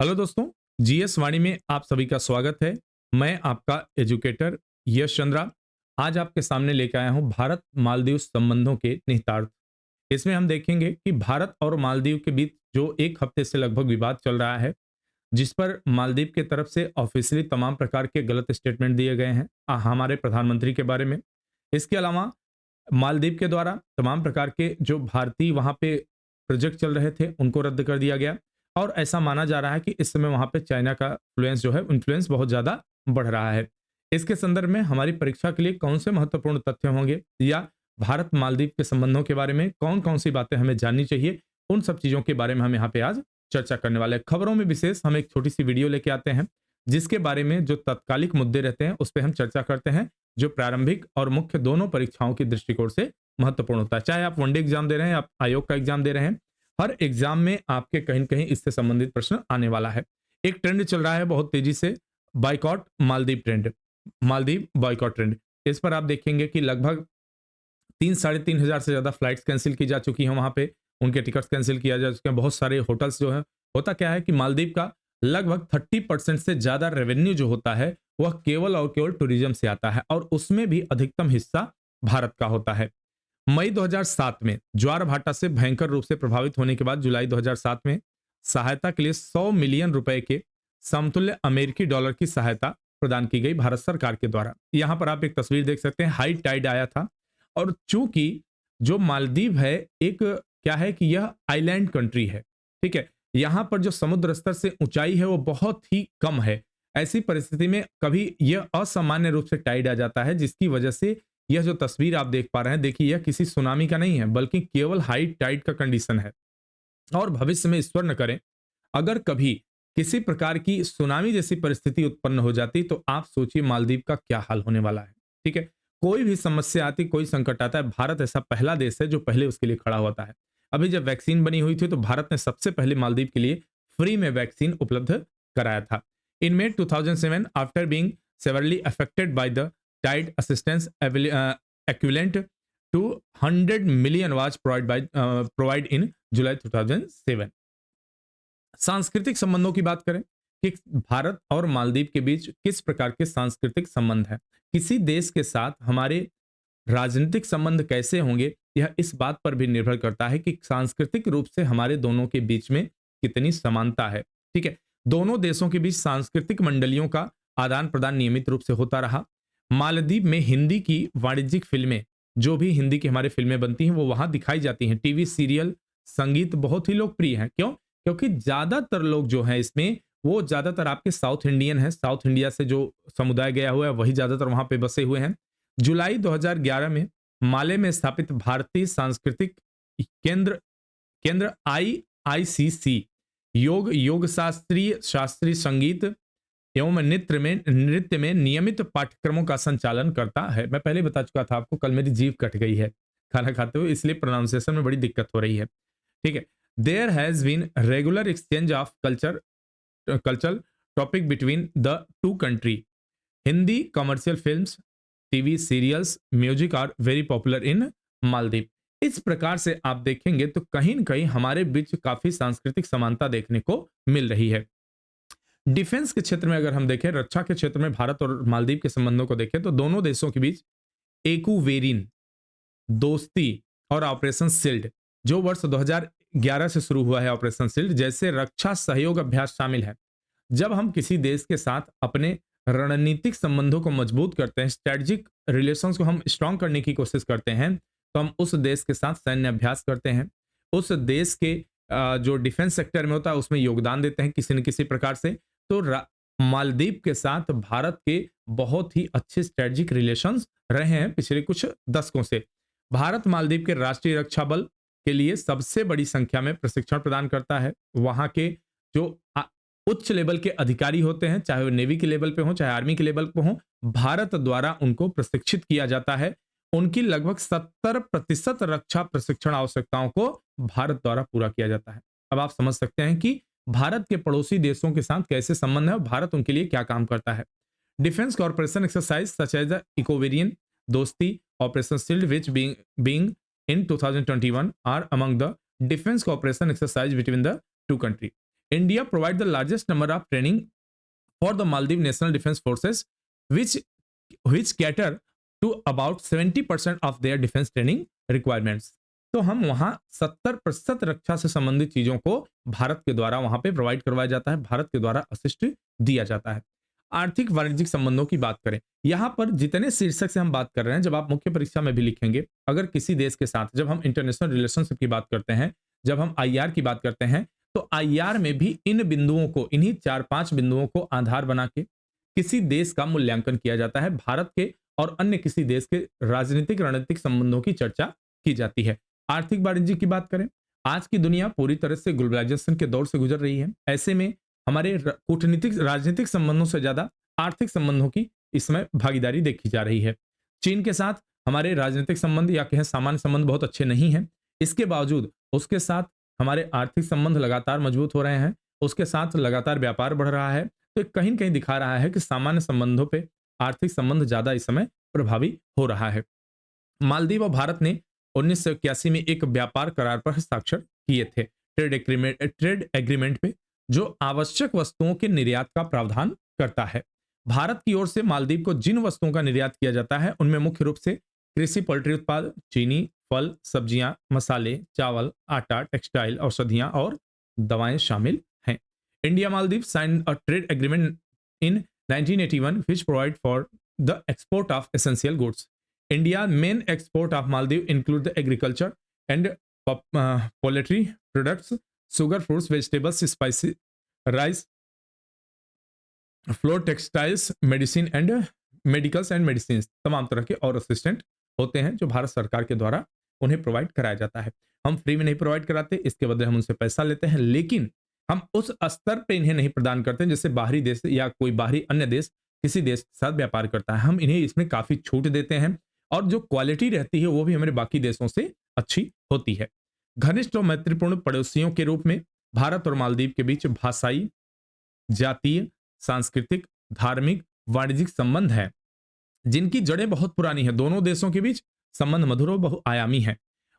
Hello दोस्तों, GS वाणी में आप सभी का स्वागत है। मैं आपका एजुकेटर यश चंद्रा आज आपके सामने लेकर आया हूं भारत मालदीव संबंधों के निहितार्थ। इसमें हम देखेंगे कि भारत और मालदीव के बीच जो एक हफ्ते से लगभग विवाद चल रहा है, जिस पर मालदीव के तरफ से ऑफिशियली तमाम प्रकार के गलत स्टेटमेंट दिए गए हैं हमारे प्रधानमंत्री के बारे में। इसके अलावा मालदीव के द्वारा तमाम प्रकार के जो भारतीय वहां पे प्रोजेक्ट चल रहे थे उनको रद्द कर दिया गया और ऐसा माना जा रहा है कि इस समय वहां पे चाइना का इन्फ्लुएंस जो है इन्फ्लुएंस बहुत ज्यादा बढ़ रहा है। इसके संदर्भ में हमारी परीक्षा के लिए कौन से महत्वपूर्ण तथ्य होंगे या भारत मालदीव के संबंधों के बारे में कौन कौन सी बातें हमें जाननी चाहिए, उन सब चीजों के बारे में हम यहाँ पे आज चर्चा करने वाले हैं। खबरों में विशेष हम एक छोटी सी वीडियो लेके आते हैं जिसके बारे में जो तत्कालिक मुद्दे रहते हैं उस पर हम चर्चा करते हैं, जो प्रारंभिक और मुख्य दोनों परीक्षाओं के दृष्टिकोण से महत्वपूर्ण होता है। चाहे आप वनडे एग्जाम दे रहे हैं, आप आयोग का एग्जाम दे रहे हैं, हर एग्जाम में आपके कहीं न कहीं इससे संबंधित प्रश्न आने वाला है। एक ट्रेंड चल रहा है बहुत तेजी से, boycott Maldives trend, Maldives boycott trend. इस पर आप देखेंगे कि लगभग 3 साढ़े 3 हजार से ज्यादा फ्लाइट्स कैंसिल की जा चुकी हैं, वहां पे उनके टिकट्स कैंसिल किया जा चुके हैं। बहुत सारे होटल्स जो है, होता क्या है कि मालदीव का लगभग 30% से ज्यादा रेवेन्यू जो होता है वह केवल और केवल टूरिज्म से आता है और उसमें भी अधिकतम हिस्सा भारत का होता है। मई 2007 में ज्वार भाटा से भयंकर रूप से प्रभावित होने के बाद जुलाई 2007 में सहायता के लिए 100 मिलियन रुपए के समतुल्य अमेरिकी डॉलर की सहायता प्रदान की गई भारत सरकार के द्वारा। यहां पर आप एक तस्वीर देख सकते हैं, हाई टाइड आया था और चूंकि जो मालदीव है एक क्या है कि यह आइलैंड कंट्री है, ठीक है। यहां पर जो समुद्र स्तर से ऊंचाई है वो बहुत ही कम है। ऐसी परिस्थिति में कभी यह असामान्य रूप से टाइड आ जाता है, जिसकी वजह से यह जो तस्वीर आप देख पा रहे हैं, देखिए यह किसी सुनामी का नहीं है बल्कि केवल हाई टाइड का कंडीशन है। और भविष्य में ईश्वर न करें अगर कभी किसी प्रकार की सुनामी जैसी परिस्थिति उत्पन्न हो जाती तो आप सोचिए मालदीव का क्या हाल होने वाला है, ठीक है। कोई भी समस्या आती, कोई संकट आता है, भारत ऐसा पहला देश है जो पहले उसके लिए खड़ा होता है। अभी जब वैक्सीन बनी हुई थी तो भारत ने सबसे पहले मालदीव के लिए फ्री में वैक्सीन उपलब्ध कराया था। इन मे 2007 after being severely affected by the tide assistance equivalent to 100 million was provide in July 2007। सांस्कृतिक संबंधों की बात करें कि भारत और मालदीव के बीच किस प्रकार के सांस्कृतिक संबंध है, किसी देश के साथ हमारे राजनीतिक संबंध कैसे होंगे, यह इस बात पर भी निर्भर करता है कि सांस्कृतिक रूप से हमारे दोनों के बीच में कितनी समानता है, ठीक है। दोनों देशों के बीच सांस्कृतिक मंडलियों का आदान प्रदान नियमित रूप से होता रहा। मालदीव में हिंदी की वाणिज्यिक फिल्में, जो भी हिंदी की हमारे फिल्में बनती हैं वो वहां दिखाई जाती हैं। टीवी सीरियल, संगीत बहुत ही लोकप्रिय है। क्यों? क्योंकि ज्यादातर लोग जो हैं इसमें वो ज्यादातर आपके साउथ इंडियन है, साउथ इंडिया से जो समुदाय गया हुआ है वही ज्यादातर वहां पे बसे हुए हैं। जुलाई 2011 में माले में स्थापित भारतीय सांस्कृतिक केंद्र केंद्र आईआईसीसी योग शास्त्रीय शास्त्रीय संगीत एवं नृत्य में नियमित पाठ्यक्रमों का संचालन करता है। मैं पहले बता चुका था आपको, कल मेरी जीभ कट गई है खाना खाते हुए, इसलिए प्रोनाउंसिएशन में बड़ी दिक्कत हो रही है, ठीक है। There has been regular exchange of cultural topic between the two country. Hindi commercial films, TV serials, music are very popular in Maldives. इस प्रकार से आप देखेंगे तो कहीं न कहीं हमारे बीच काफी सांस्कृतिक समानता देखने को मिल रही है। डिफेंस के क्षेत्र में अगर हम देखें, रक्षा के क्षेत्र में भारत और मालदीव के संबंधों को देखें तो दोनों देशों के बीच एकूवेरिन दोस्ती और ऑपरेशन शील्ड, जो वर्ष 2011 से शुरू हुआ है, ऑपरेशन शील्ड जैसे रक्षा सहयोग अभ्यास शामिल है। जब हम किसी देश के साथ अपने रणनीतिक संबंधों को मजबूत करते हैं, स्ट्रेटजिक रिलेशंस को हम स्ट्रांग करने की कोशिश करते हैं, तो हम उस देश के साथ सैन्य अभ्यास करते हैं, उस देश के जो डिफेंस सेक्टर में होता है उसमें योगदान देते हैं किसी न किसी प्रकार से। तो मालदीव के साथ भारत के बहुत ही अच्छे स्ट्रेटजिक रिलेशंस रहे हैं पिछले कुछ दशकों से। भारत मालदीव के राष्ट्रीय रक्षा बल के लिए सबसे बड़ी संख्या में प्रशिक्षण प्रदान करता है। वहां के जो उच्च लेवल के अधिकारी होते हैं, चाहे वो नेवी के लेवल पे हो चाहे आर्मी के लेवल पे हो, भारत द्वारा उनको प्रशिक्षित किया जाता है। उनकी लगभग 70% रक्षा प्रशिक्षण आवश्यकताओं को भारत द्वारा पूरा किया जाता है। अब आप समझ सकते हैं कि भारत के पड़ोसी देशों के साथ कैसे संबंध है और भारत उनके लिए क्या काम करता है। Defence corporation exercise such as the Ekuverin Dosti operation shield which being in 2021 are among the defense cooperation exercise between the two countries। India provide the largest number of training for the Maldives national defence forces which cater to about 70% of their defence training requirements. तो हम वहां 70% रक्षा से संबंधित चीजों को भारत के द्वारा वहां पे प्रोवाइड करवाया जाता है, भारत के द्वारा असिस्ट दिया जाता है। आर्थिक वाणिज्यिक संबंधों की बात करें, यहां पर जितने शीर्षक से हम बात कर रहे हैं, जब आप मुख्य परीक्षा में भी लिखेंगे, अगर किसी देश के साथ जब हम इंटरनेशनल रिलेशनशिप की बात करते हैं, जब हम आईआर की बात करते हैं, तो आईआर में भी इन बिंदुओं को, इन्हीं 4-5 बिंदुओं को आधार बना के किसी देश का मूल्यांकन किया जाता है। भारत के और अन्य किसी देश के राजनीतिक रणनीतिक संबंधों की चर्चा की जाती है। आर्थिक वाणिज्य की बात करें, आज की दुनिया पूरी तरह से ग्लोबलाइजेशन के दौर से गुजर रही है। ऐसे में हमारे कूटनीतिक राजनीतिक संबंधों से ज्यादा आर्थिक संबंधों की इसमें भागीदारी देखी जा रही है। चीन के साथ हमारे राजनीतिक संबंध या कहें सामान्य संबंध बहुत अच्छे नहीं हैं। इसके बावजूद उसके साथ हमारे आर्थिक संबंध लगातार मजबूत हो रहे हैं, उसके साथ लगातार व्यापार बढ़ रहा है। तो कहीं न कहीं दिखा रहा है कि सामान्य संबंधों पे आर्थिक संबंध ज्यादा इस समय प्रभावी हो रहा है। मालदीव और भारत ने 1981 में एक व्यापार करार पर हस्ताक्षर किए थे, ट्रेड एग्रीमेंट पे, जो आवश्यक वस्तुओं के निर्यात का प्रावधान करता है। भारत की ओर से मालदीव को जिन वस्तुओं का निर्यात किया जाता है उनमें मुख्य रूप से कृषि, पोल्ट्री उत्पाद, चीनी, फल, सब्जियां, मसाले, चावल, आटा, टेक्सटाइल, औषधियां और दवाएं शामिल हैं। India Maldives sign a trade agreement in 1981 which provide for the export of essential goods. India main export of Maldives include the agriculture and poultry products, sugar, fruits, vegetables, spices, rice, floor, textiles, medicine and medicals and medicine, तमाम तरह के और assistant होते हैं जो भारत सरकार के द्वारा उन्हें प्रोवाइड कराया जाता है। हम फ्री में नहीं प्रोवाइड कराते, इसके बदले हम उनसे पैसा लेते हैं, लेकिन हम उस स्तर पे इन्हें नहीं प्रदान करते जैसे बाहरी देश या कोई बाहरी अन्य देश किसी देश के साथ व्यापार करता है। हम इन्हें इसमें काफी छूट देते हैं और जो क्वालिटी रहती है वो भी हमारे बाकी देशों से अच्छी होती है। घनिष्ठ और मैत्रीपूर्ण पड़ोसियों के रूप में भारत और मालदीव के बीच भाषाई, जातीय, सांस्कृतिक, धार्मिक, वाणिज्यिक संबंध है जिनकी जड़ें बहुत पुरानी हैं। दोनों देशों के बीच संबंध मधुर और बहुआयामी है।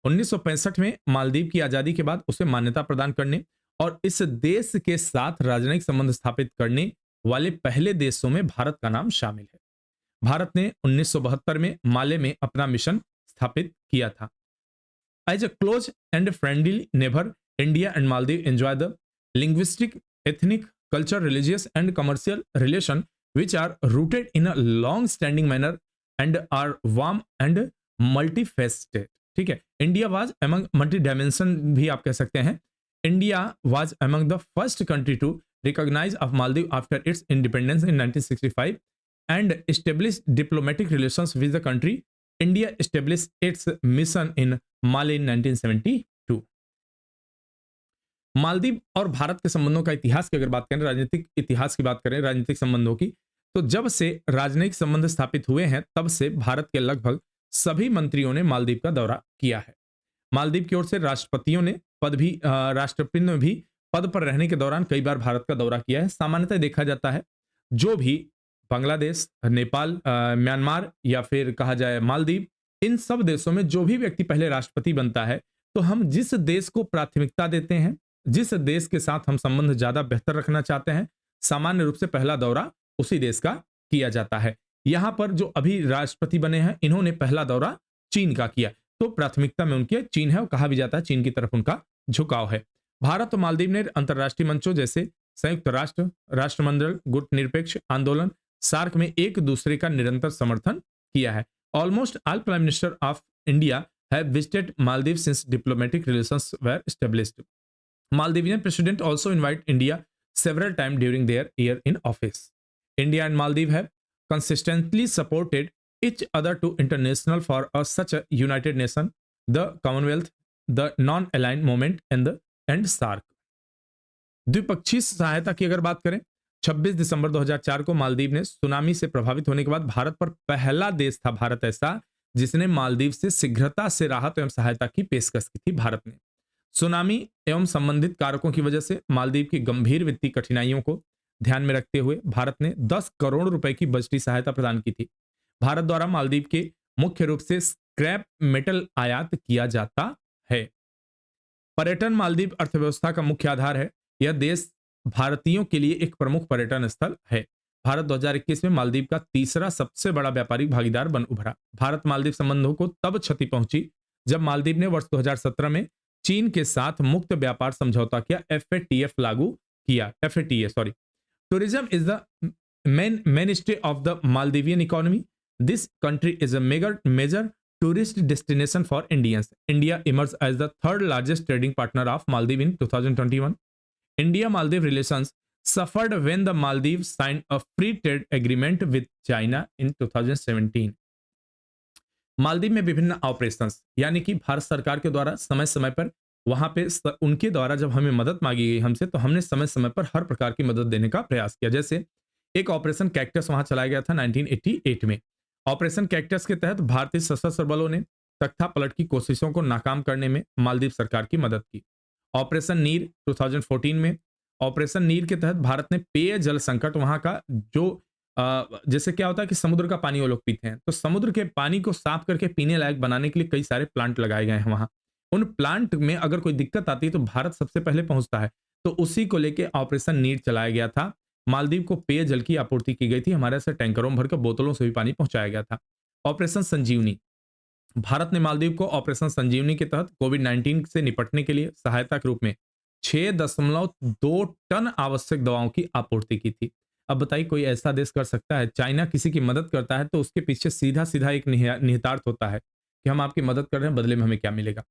1965 में मालदीव की आजादी के बाद उसे मान्यता प्रदान करने और इस देश के साथ राजनयिक संबंध स्थापित करने वाले पहले देशों में भारत का नाम शामिल है। भारत ने 1972 में माले में अपना मिशन स्थापित किया था। As a close and friendly neighbour, India and Maldives enjoy the linguistic, ethnic, culture, religious and commercial relation which are rooted in a long standing manner and are warm and multifaceted। ठीक है, India was among multi dimension भी आप कह सकते हैं। India was among the first country to recognize of Maldives after its independence in 1965 and established diplomatic relations with the country. India established its mission in Mali in 1972। Maldives और भारत के संबंधों का इतिहास की अगर बात करें, राजनीतिक इतिहास की बात करें, राजनीतिक संबंधों की, तो जब से राजनयिक संबंध स्थापित हुए हैं तब से भारत के लगभग सभी मंत्रियों ने मालदीव का दौरा किया है। मालदीव की ओर से राष्ट्रपति ने भी पद पर रहने के दौरान कई बार भारत का दौरा किया है। सामान्यतः देखा जाता है जो भी बांग्लादेश, नेपाल, म्यांमार या फिर कहा जाए मालदीव, इन सब देशों में जो भी व्यक्ति पहले राष्ट्रपति बनता है, तो हम जिस देश को प्राथमिकता देते हैं, जिस देश के साथ हम संबंध ज्यादा बेहतर रखना चाहते हैं, सामान्य रूप से पहला दौरा उसी देश का किया जाता है। यहां पर जो अभी राष्ट्रपति बने हैं, इन्होंने पहला दौरा चीन का किया, तो प्राथमिकता में उनके चीन है और कहा भी जाता है चीन की तरफ उनका झुकाव है। भारत और मालदीव ने अंतर्राष्ट्रीय मंचों जैसे संयुक्त राष्ट्र, राष्ट्रमंडल, गुट निरपेक्ष आंदोलन, सार्क में एक दूसरे का निरंतर समर्थन किया है। Almost all prime minister of India have visited Maldives since diplomatic relations were established. Maldivian president also invite India several times during their year in office. India and Maldives have consistently supported each other to international for such a United Nation, the Commonwealth, the Non-Aligned Movement and SAARC। द्विपक्षीय सहायता की अगर बात करें, 26 दिसंबर 2004 को मालदीव ने tsunami से प्रभावित होने के बाद भारत पर पहला देश था भारत ऐसा जिसने मालदीव से शीघ्रता से राहत एवं सहायता की पेशकश की थी। भारत ने सुनामी एवं संबंधित कारकों की वजह से मालदीव की गंभीर वित्तीय कठिनाइयों को ध्यान में रखते हुए भारत ने 10 करोड़ रुपए की बजटीय सहायता प्रदान की थी। भारत द्वारा मालदीव के मुख्य रूप से स्क्रैप मेटल आयात किया जाता है। पर्यटन मालदीव अर्थव्यवस्था का मुख्य आधार है। यह देश भारतीयों के लिए एक प्रमुख पर्यटन स्थल है। भारत 2021 में मालदीव का तीसरा सबसे बड़ा व्यापारिक भागीदार बन उभरा। भारत मालदीव संबंधों को तब क्षति पहुंची जब मालदीव ने वर्ष 2017 में चीन के साथ मुक्त व्यापार समझौता किया, एफएटीएफ लागू किया, FATA sorry. Tourism is the mainstay of the Maldivian economy. This country is a major tourist destination for Indians. India emerged as the third largest trading partner of Maldives in 2021. India-Maldives relations suffered when the Maldives signed a free trade agreement with China in 2017. Maldives में विभिन्न operations यानी कि भारत सरकार के द्वारा समय समय पर वहां पे उनके द्वारा जब हमें मदद मांगी गई हमसे, तो हमने समय समय पर हर प्रकार की मदद देने का प्रयास किया। जैसे एक ऑपरेशन कैक्टस वहां चलाया गया था 1988 में। ऑपरेशन कैक्टस के तहत भारतीय सशस्त्र बलों ने तख्ता पलट की कोशिशों को नाकाम करने में मालदीव सरकार की मदद की। ऑपरेशन नीर 2014 में, ऑपरेशन नीर के तहत भारत ने पेयजल संकट वहां का जो जैसे क्या होता है कि समुद्र का पानी वो लोग पीते हैं, तो समुद्र के पानी को साफ करके पीने लायक बनाने के लिए कई सारे प्लांट लगाए गए हैं वहां। उन प्लांट में अगर कोई दिक्कत आती है तो भारत सबसे पहले पहुंचता है, तो उसी को लेके ऑपरेशन नीर चलाया गया था। मालदीव को पेयजल की आपूर्ति की गई थी, हमारे से टैंकरों में भरकर बोतलों से भी पानी पहुंचाया गया था। ऑपरेशन संजीवनी, भारत ने मालदीव को ऑपरेशन संजीवनी के तहत कोविड-19 से निपटने के लिए सहायता के रूप में 6.2 टन आवश्यक दवाओं की आपूर्ति की थी। अब बताइए कोई ऐसा देश कर सकता है? चाइना किसी की मदद करता है तो उसके पीछे सीधा सीधा एक निहितार्थ होता है कि हम आपकी मदद कर रहे हैं, बदले में हमें क्या मिलेगा।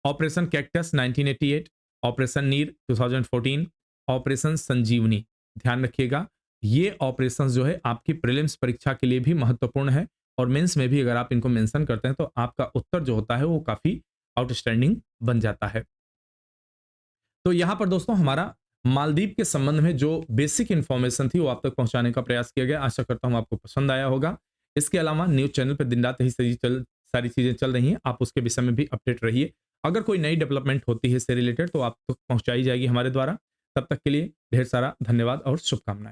ऑपरेशन कैक्टस 1988, ऑपरेशन नीर 2014, ऑपरेशन संजीवनी, ध्यान रखिएगा ये ऑपरेशंस जो है आपकी प्रीलिम्स परीक्षा के लिए भी महत्वपूर्ण है, और मेंस में भी अगर आप इनको मेंशन करते हैं तो आपका उत्तर जो होता है वो काफी आउटस्टैंडिंग बन जाता है। तो यहां पर दोस्तों हमारा मालदीव के संबंध में जो बेसिक इंफॉर्मेशन थी वो आप तक पहुंचाने का प्रयास किया गया। आशा करता हूं आपको पसंद आया होगा। इसके अलावा न्यूज चैनल पर दिन रात ही सारी चीजें चल रही हैं, आप उसके विषय में भी अपडेट रहिए। अगर कोई नई डेवलपमेंट होती है इससे रिलेटेड तो आप तक पहुंचाई जाएगी हमारे द्वारा। तब तक के लिए ढेर सारा धन्यवाद और शुभकामनाएं।